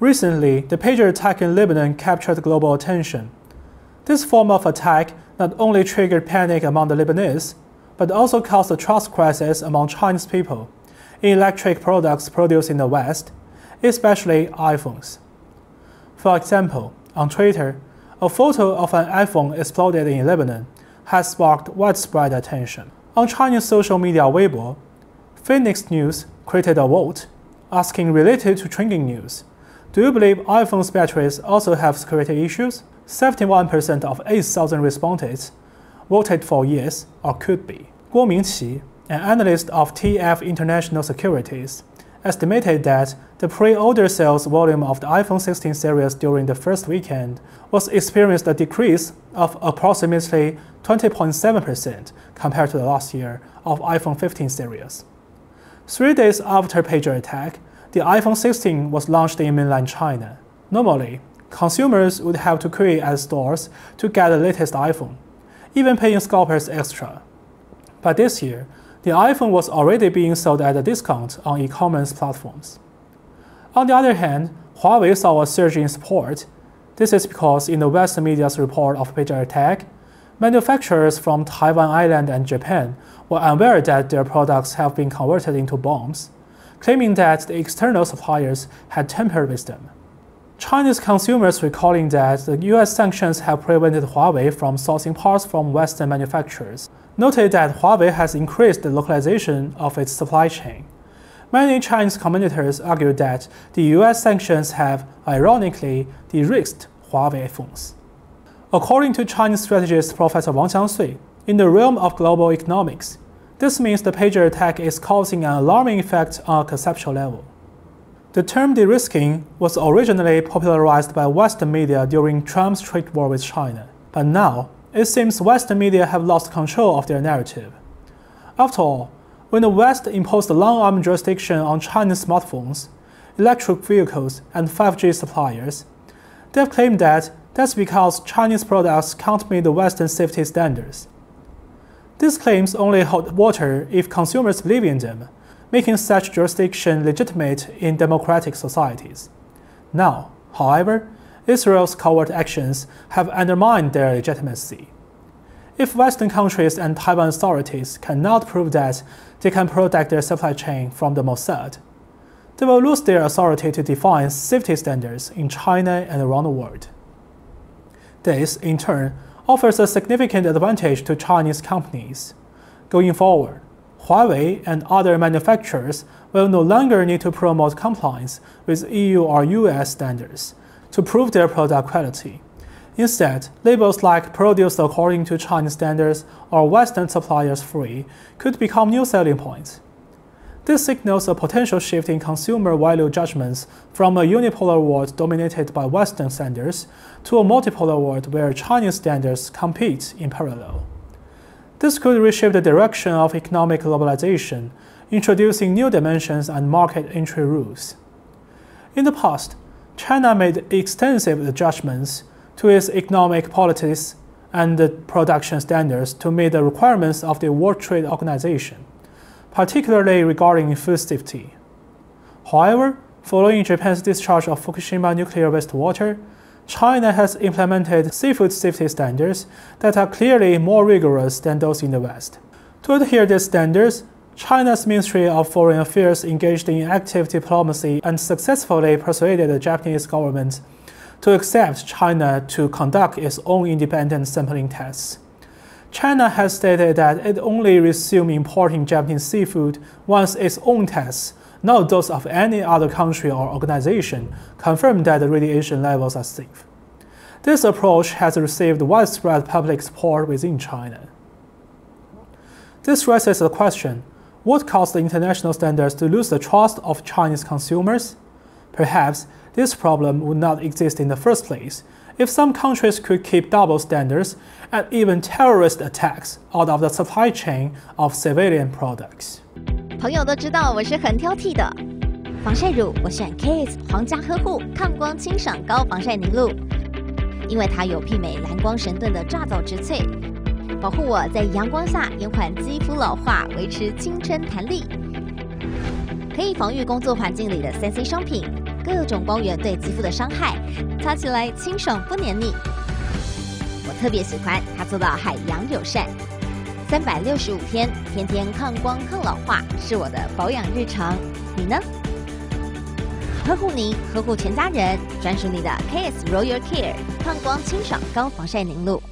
Recently, the pager attack in Lebanon captured global attention. This form of attack not only triggered panic among the Lebanese, but also caused a trust crisis among Chinese people in electric products produced in the West, especially iPhones. For example, on Twitter, a photo of an iPhone exploded in Lebanon has sparked widespread attention. On Chinese social media Weibo, Phoenix News created a vote asking related to trending news, do you believe iPhone's batteries also have security issues? 71% of 8,000 respondents voted for yes or could be. Guo Mingqi, an analyst of TF International Securities, estimated that the pre-order sales volume of the iPhone 16 series during the first weekend was experienced a decrease of approximately 20.7% compared to the last year of iPhone 15 series. 3 days after pager attack, the iPhone 16 was launched in mainland China. Normally, consumers would have to queue at stores to get the latest iPhone, even paying scalpers extra. But this year, the iPhone was already being sold at a discount on e-commerce platforms. On the other hand, Huawei saw a surge in support. This is because in the Western media's report of pager attack, manufacturers from Taiwan Island and Japan were unaware that their products have been converted into bombs, claiming that the external suppliers had tampered with them. Chinese consumers recalling that the US sanctions have prevented Huawei from sourcing parts from Western manufacturers, noted that Huawei has increased the localization of its supply chain. Many Chinese commentators argued that the US sanctions have, ironically, de-risked Huawei phones. According to Chinese strategist Professor Wang Qiangsui, in the realm of global economics, this means the pager attack is causing an alarming effect on a conceptual level. The term de-risking was originally popularized by Western media during Trump's trade war with China, but now it seems Western media have lost control of their narrative. After all, when the West imposed a long-arm jurisdiction on Chinese smartphones, electric vehicles, and 5G suppliers, they've claimed that that's because Chinese products can't meet the Western safety standards. These claims only hold water if consumers believe in them, making such jurisdiction legitimate in democratic societies. Now, however, Israel's covert actions have undermined their legitimacy. If Western countries and Taiwan authorities cannot prove that they can protect their supply chain from the Mossad, they will lose their authority to define safety standards in China and around the world. This, in turn, offers a significant advantage to Chinese companies. Going forward, Huawei and other manufacturers will no longer need to promote compliance with EU or US standards to prove their product quality. Instead, labels like produced according to Chinese standards or Western suppliers free could become new selling points. This signals a potential shift in consumer value judgments from a unipolar world dominated by Western standards to a multipolar world where Chinese standards compete in parallel. This could reshape the direction of economic globalization, introducing new dimensions and market entry rules. In the past, China made extensive adjustments to its economic policies and production standards to meet the requirements of the World Trade Organization, particularly regarding food safety. However, following Japan's discharge of Fukushima nuclear wastewater, China has implemented seafood safety standards that are clearly more rigorous than those in the West. To adhere to these standards, China's Ministry of Foreign Affairs engaged in active diplomacy and successfully persuaded the Japanese government to accept China to conduct its own independent sampling tests. China has stated that it only resumed importing Japanese seafood once its own tests, not those of any other country or organization, confirm that the radiation levels are safe. This approach has received widespread public support within China. This raises the question, what caused the international standards to lose the trust of Chinese consumers? Perhaps this problem would not exist in the first place if some countries could keep double standards and even terrorist attacks out of the supply chain of civilian products. 朋友都知道我是很挑剔的，防晒乳我选 Kiss 皇家呵护抗光清爽高防晒凝露，因为它有媲美蓝光神盾的抓藻植萃，保护我在阳光下延缓肌肤老化，维持青春弹力，可以防御工作环境里的3C 商品，各种光源对肌肤的伤害，擦起来清爽不黏腻。我特别喜欢它做到海洋友善，365天，天天抗光抗老化，是我的保养日常。你呢？呵护您，呵护全家人，专属你的 KS Royal Care 抗光清爽高防晒凝露。